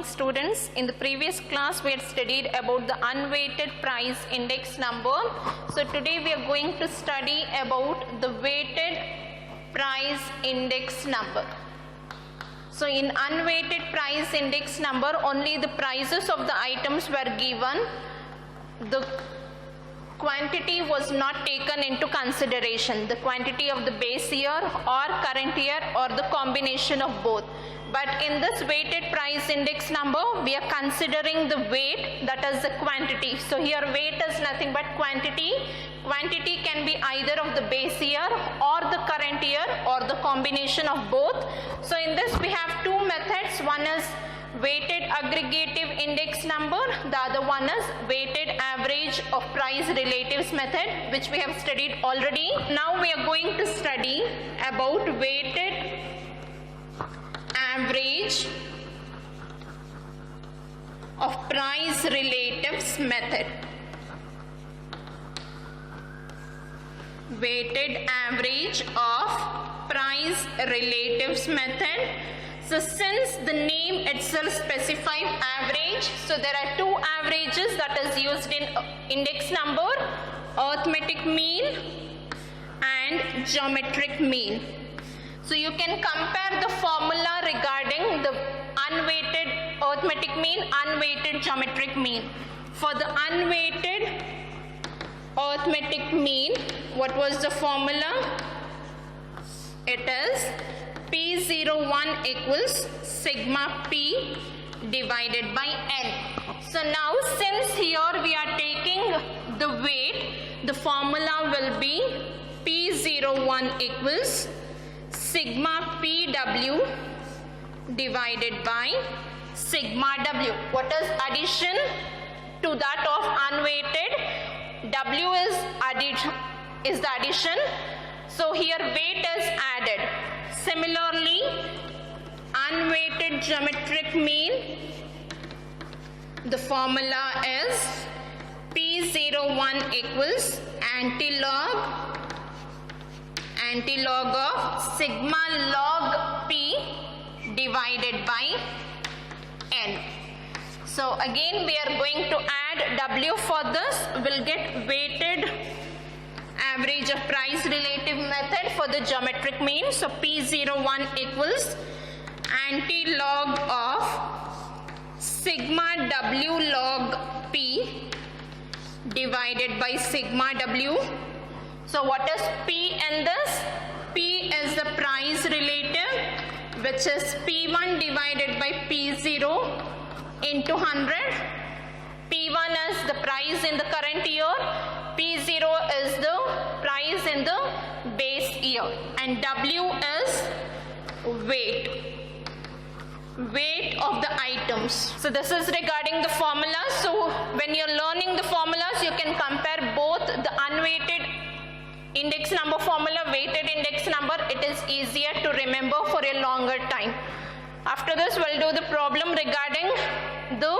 morning, students. In the previous class we had studied about the unweighted price index number. So today we are going to study about the weighted price index number. So in unweighted price index number, only the prices of the items were given. The quantity was not taken into consideration, the quantity of the base year or current year or the combination of both. But in this weighted price index number, we are considering the weight, that is the quantity. So here weight is nothing but quantity. Quantity can be either of the base year or the current year or the combination of both. So in this we have two methods. One is weighted aggregative index number, the other one is weighted average of price relatives method, which we have studied already. Now we are going to study about weighted average of price relatives method. Weighted average of price relatives method. So since the name itself specifies average, so there are two averages that is used in index number, arithmetic mean and geometric mean. So you can compare the formula regarding the unweighted arithmetic mean, unweighted geometric mean. For the unweighted arithmetic mean, what was the formula? It is P01 equals sigma P divided by N. So now since here we are taking the weight, the formula will be P01 equals sigma PW divided by sigma W. What is addition to that of unweighted? W is the addition. So here weight is added. Similarly, unweighted geometric mean, the formula is P01 equals antilog of sigma log P divided by N. So again we are going to add W for this. We'll get weighted average of price relative method for the geometric mean. So P01 equals antilog of sigma W log P divided by sigma W. So what is P in this? P is the price relative, which is P1 divided by P0 into 100. P1 is the price in the current year, P0 is the price in the base year, and W is weight of the items. So this is regarding the formulas. So when you're learning the formulas, you can compare both the unweighted index number formula, weighted index number. It is easier to remember for a longer time. After this we'll do the problem regarding the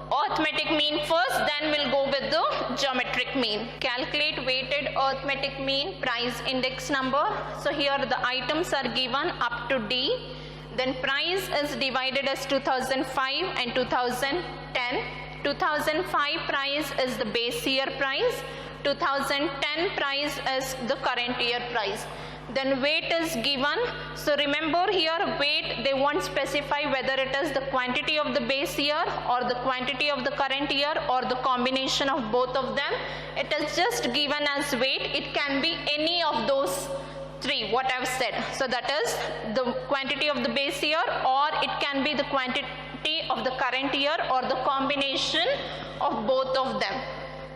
arithmetic mean first, then we'll go with the geometric mean. Calculate weighted arithmetic mean price index number. So here the items are given up to D. Then price is divided as 2005 and 2010. 2005 price is the base year price. 2010 price is the current year price. Then weight is given. So remember here weight, they won't specify whether it is the quantity of the base year or the quantity of the current year or the combination of both of them. It is just given as weight. It can be any of those three what I've said. So that is the quantity of the base year, or it can be the quantity of the current year or the combination of both of them.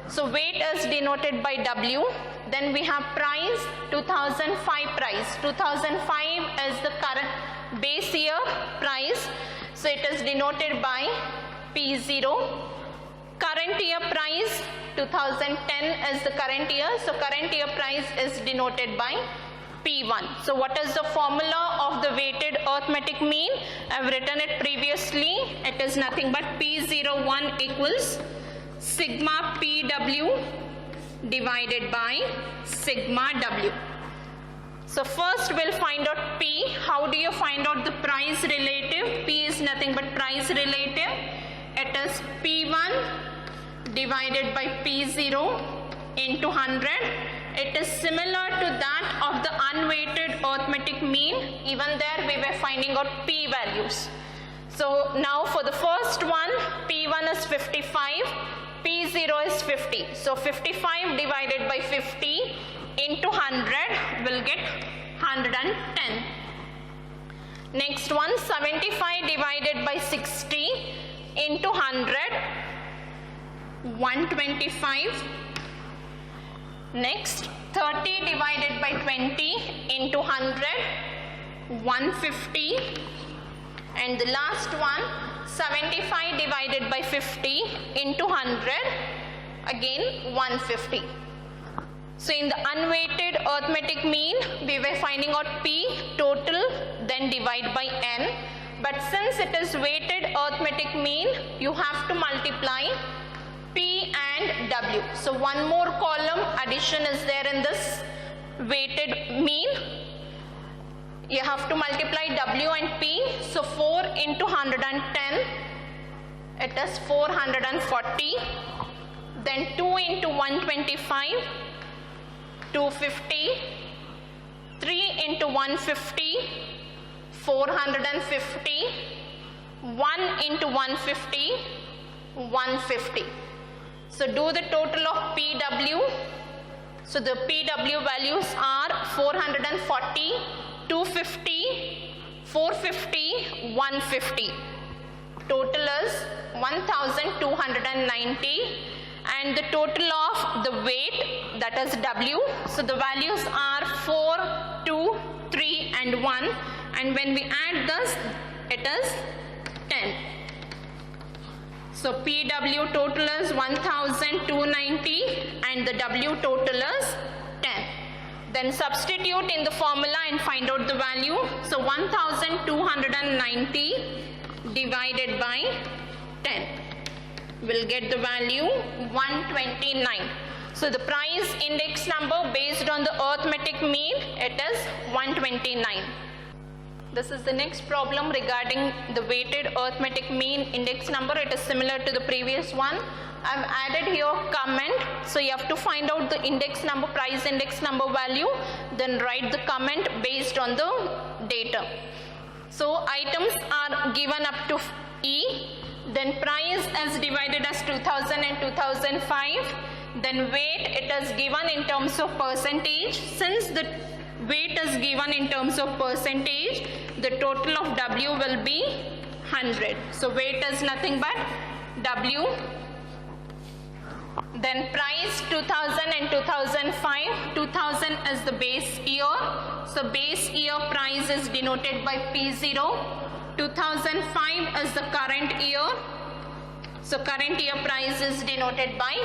So weight is denoted by W. Then we have price, 2005 price. 2005 is the current base year price. So it is denoted by P0. Current year price, 2010 is the current year. So current year price is denoted by P1. So what is the formula of the weighted arithmetic mean? I have written it previously. It is nothing but P01 equals sigma PW divided by sigma W. So first we'll find out P. How do you find out the price relative? P is nothing but price relative. It is P1 divided by P0 into 100. It is similar to that of the unweighted arithmetic mean. Even there we were finding out P values. So now for the first one, P1 is 55, P0 is 50. So 55 divided by 50 into 100 will get 110. Next one, 75 divided by 60 into 100, 125. Next, 30 divided by 20 into 100, 150. And the last one, 75 divided by 50 into 100, again 150. So in the unweighted arithmetic mean, we were finding out P total, then divide by N. But since it is weighted arithmetic mean, you have to multiply P and W. So one more column addition is there in this weighted mean. You have to multiply W and P. So 4 into 110, it is 440. Then 2 into 125, 250. 3 into 150, 450. 1 into 150, 150. So do the total of PW. So the PW values are 440, 250, 450, 150. Total is 1290, and the total of the weight, that is W. So the values are 4, 2, 3 and 1, and when we add this, it is 10. So PW total is 1290 and the W total is 10. Then substitute in the formula and find out the value. So 1290 divided by 10 will get the value 129. So the price index number based on the arithmetic mean, it is 129. This is the next problem regarding the weighted arithmetic mean index number. It is similar to the previous one. I've added here comment. So you have to find out the index number, price index number value, then write the comment based on the data. So items are given up to E, then price is divided as 2000 and 2005, then weight it is given in terms of percentage. Since the weight is given in terms of percentage, the total of W will be 100. So weight is nothing but W. Then price 2000 and 2005. 2000 is the base year. So base year price is denoted by P0. 2005 is the current year. So current year price is denoted by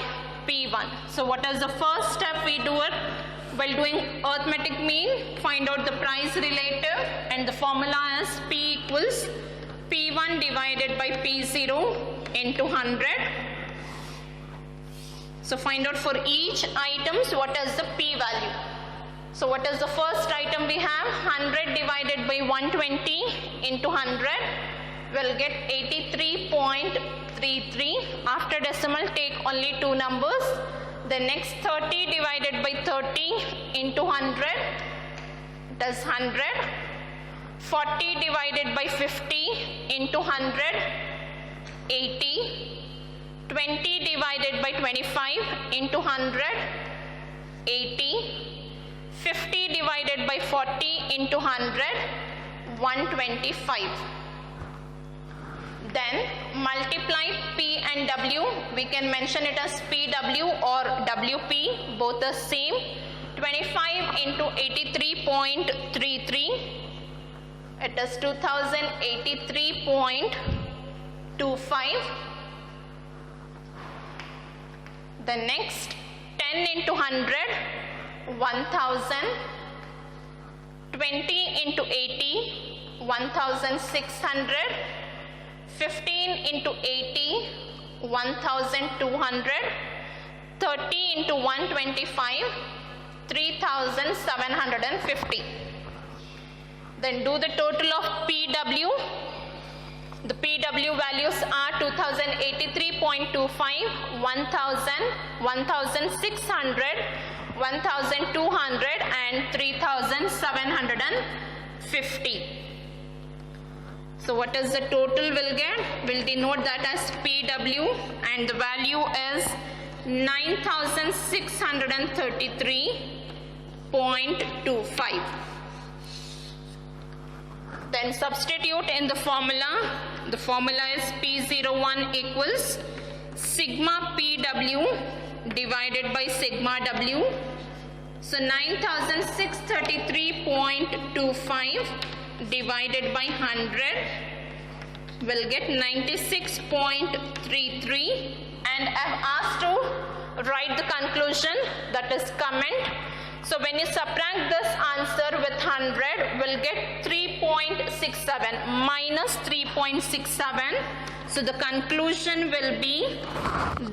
P1. So what is the first step we do it? While doing arithmetic mean, find out the price relative, and the formula is P equals P1 divided by P0 into 100. So find out for each items what is the P value. So what is the first item we have? 100 divided by 120 into 100 will get 83.33. After decimal take only two numbers. The next 30 divided by 30 into 100, it is 100. 40 divided by 50 into 100, 80. 20 divided by 25 into 100, 80. 50 divided by 40 into 100, 125. Then multiply P and W. We can mention it as PW or WP, both the same. 25 into 83.33, it is 2083.25. The next 10 into 100, 1000. 20 into 80, 1600. 15 into 80, 1200. 30 into 125, 3,750. Then do the total of PW. The PW values are 2083.25, 1,000, 1,600, 1,200 and 3,750. So what is the total we'll get? We'll denote that as PW and the value is 9,633.25. Then substitute in the formula. The formula is P01 equals sigma PW divided by sigma W. So 9,633.25 divided by 100 will get 96.33, and I have asked to write the conclusion, that is comment. So when you subtract this answer with 100, we'll get 3.67 minus 3.67. So the conclusion will be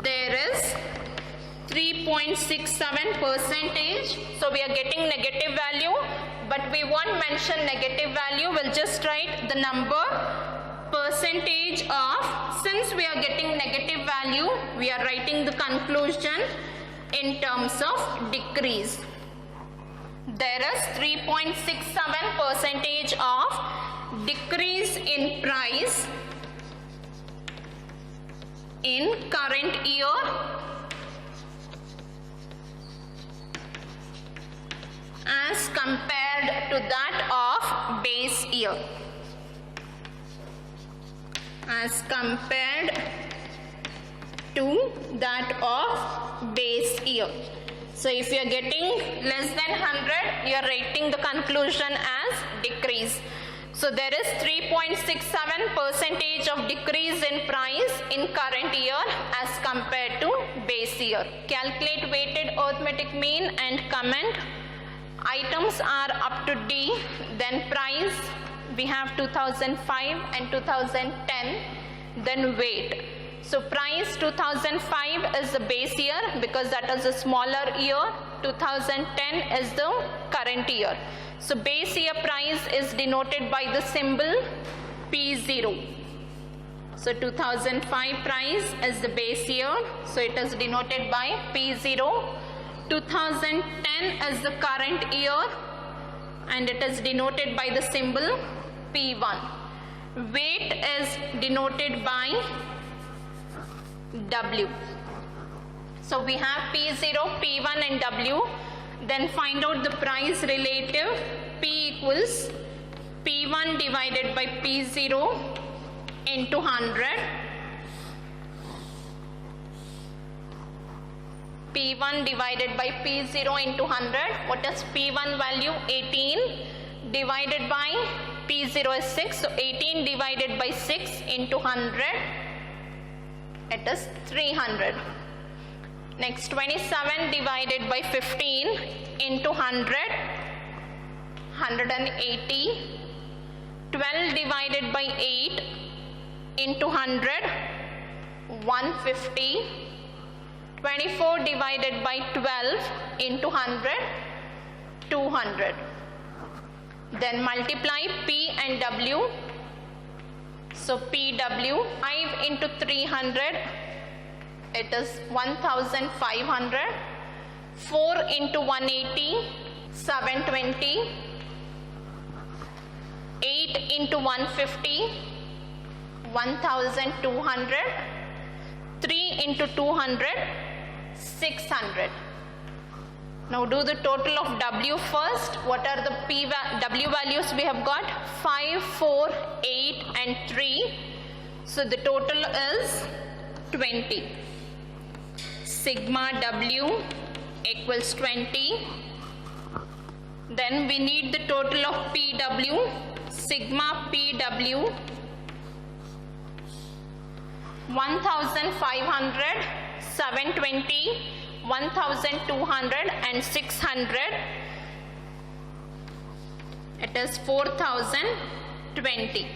there is 3.67%. So we are getting negative value, but we won't mention negative value. We'll just write the number percentage of, since we are getting negative value, we are writing the conclusion in terms of decrease. There is 3.67% of decrease in price in current year as compared to that of base year. As compared to that of base year. So if you are getting less than 100, you are writing the conclusion as decrease. So there is 3.67% of decrease in price in current year as compared to base year. Calculate weighted arithmetic mean and comment. Items are up to D. Then price, we have 2005 and 2010. Then weight. So price 2005 is the base year because that is a smaller year. 2010 is the current year. So base year price is denoted by the symbol P0. So 2005 price is the base year. So it is denoted by P0. 2010 is the current year and it is denoted by the symbol P1. Weight is denoted by W. So we have P0, P1 and W. Then find out the price relative. P equals P1 divided by P0 into 100. P1 divided by P0 into 100. What is P1 value? 18 divided by P0 is 6. So 18 divided by 6 into 100. It is 300. Next 27 divided by 15 into 100. 180. 12 divided by 8 into 100. 150. 24 divided by 12 into 100, 200. Then multiply P and W. So PW, 5 into 300, it is 1500. 4 into 180, 720. 8 into 150, 1200. 3 into 200, 600. Now do the total of W first. What are the W values we have got? 5, 4, 8 and 3. So the total is 20. Sigma W equals 20. Then we need the total of PW. Sigma PW 1500, 720, 1200 and 600. It is 4020.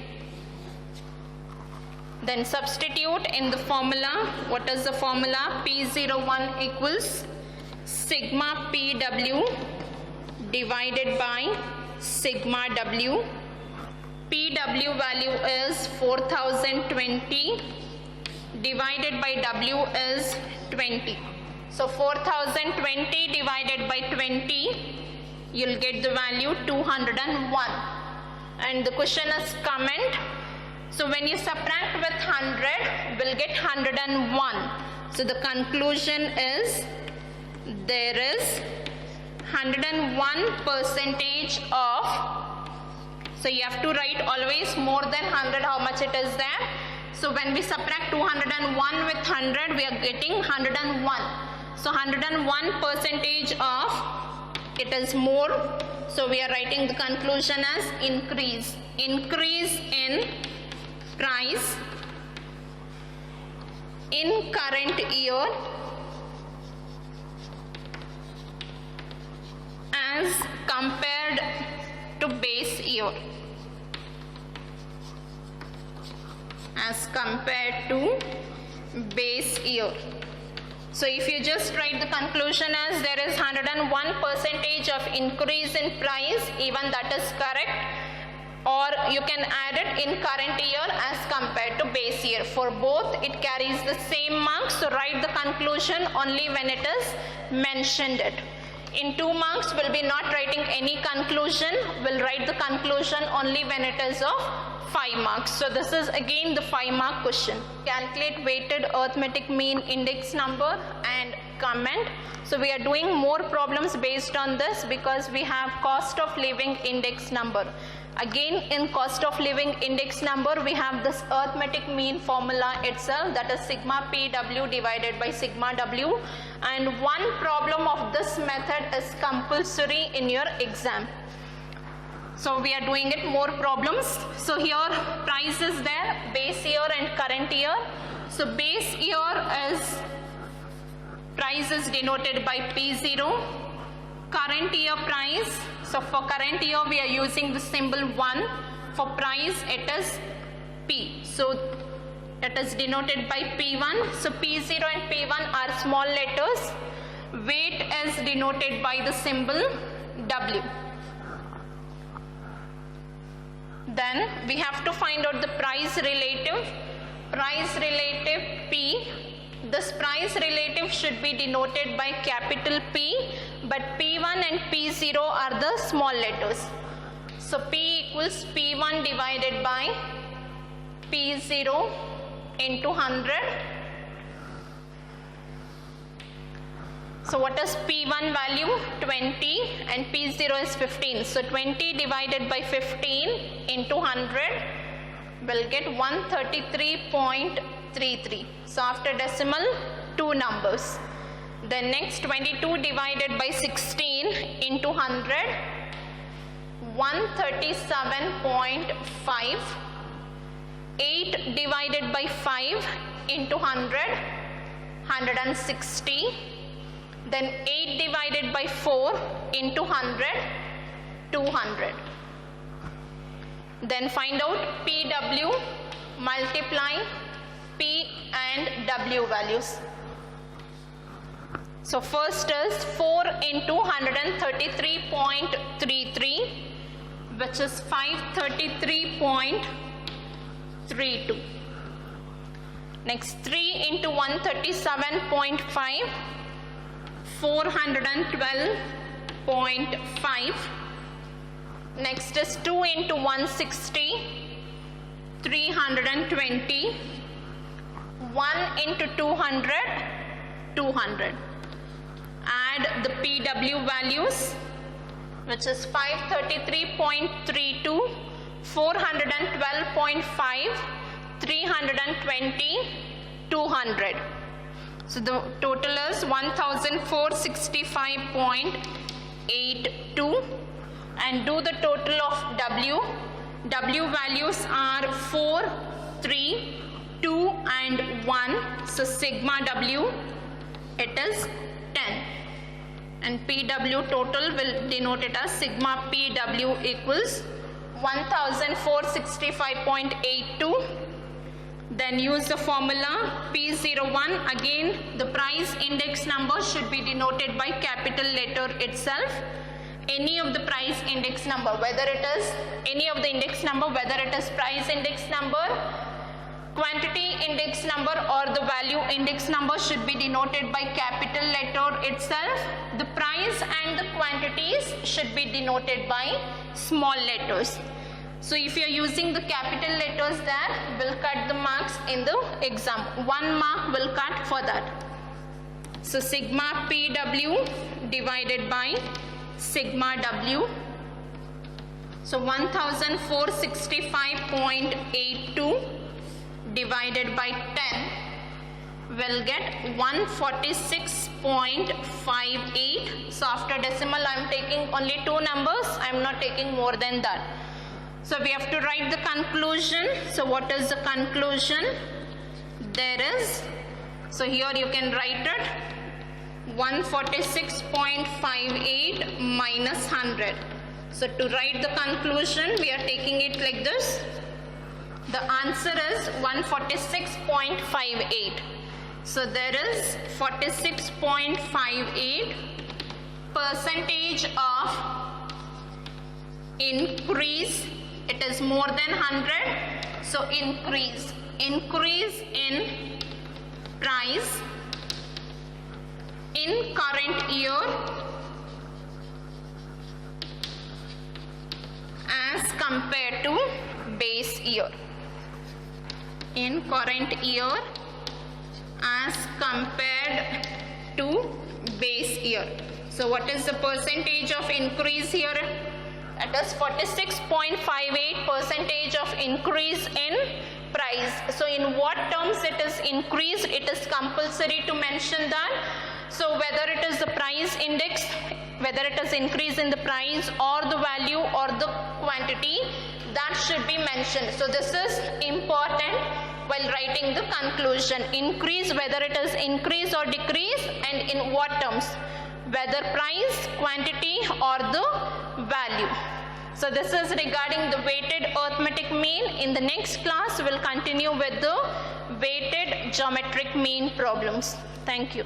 Then substitute in the formula. What is the formula? P01 equals sigma PW divided by sigma W. PW value is 4020 divided by W is 20. So 4020 divided by 20, you'll get the value 201. And the question is comment. So when you subtract with 100, we'll get 101. So the conclusion is there is 101% of, so you have to write always more than 100 how much it is there. So when we subtract 201 with 100, we are getting 101. So 101% of it is more. So we are writing the conclusion as increase. Increase in price in current year as compared to base year. As compared to base year. So if you just write the conclusion as there is 101% of increase in price, even that is correct, or you can add it in current year as compared to base year. For both it carries the same marks, so write the conclusion only when it is mentioned it. In 2 marks we'll be not writing any conclusion, we'll write the conclusion only when it is of 5 marks. So this is again the 5-mark question. Calculate weighted arithmetic mean index number and comment. So we are doing more problems based on this because we have cost of living index number. Again, in cost of living index number, we have this arithmetic mean formula itself, that is sigma PW divided by sigma W, and one problem of this method is compulsory in your exam. So we are doing it more problems. So here price is there, base year and current year. So base year is, price is denoted by P0. Current year price, so for current year we are using the symbol 1. For price it is P, so it is denoted by P1. So P0 and P1 are small letters. Weight is denoted by the symbol W. Then we have to find out the price relative. Price relative P. This price relative should be denoted by capital P, but P1 and P0 are the small letters. So P equals P1 divided by P0 into 100. So what is P1 value? 20 and P0 is 15. So 20 divided by 15 into 100 will get 133.33. So after decimal, 2 numbers. Then next 22 divided by 16 into 100, 137.5. 8 divided by 5 into 100, 160. Then 8 divided by 4 into 100, 200. Then find out PW, multiply P and W values. So first is 4 into 133.33, which is 533.32. Next 3 into 137.5, 412.5. Next is 2 into 160, 320. 1 into 200, 200. Add the PW values, which is 533.32, 412.5, 320, 200. So the total is 1465.82, and do the total of W. W values are 4, 3, 2 and 1. So sigma W, it is 10. And PW total will denote it as sigma PW equals 1465.82 Then use the formula P01. Again, the price index number should be denoted by capital letter itself. Any of the price index number, whether it is any of the index number, whether it is price index number, quantity index number or the value index number should be denoted by capital letter itself. The price and the quantities should be denoted by small letters. So if you are using the capital letters there, will cut the marks in the exam. 1 mark will cut for that. So sigma PW divided by sigma W. So 1465.82 divided by 10 will get 146.58. So after decimal I am taking only 2 numbers, I am not taking more than that. So we have to write the conclusion. So what is the conclusion? There is, so here you can write it 146.58 minus 100. So to write the conclusion, we are taking it like this. The answer is 146.58. So there is 46.58 percentage of increase. It is more than 100. So increase in price in current year as compared to base year. In current year as compared to base year. So what is the percentage of increase here? It is 46.58 percentage of increase in price. So in what terms it is increased? It is compulsory to mention that. So whether it is the price index, whether it is increase in the price or the value or the quantity, that should be mentioned. So this is important while writing the conclusion. Increase, whether it is increase or decrease, and in what terms, whether price, quantity or the value. So this is regarding the weighted arithmetic mean. In the next class we will continue with the weighted geometric mean problems. Thank you.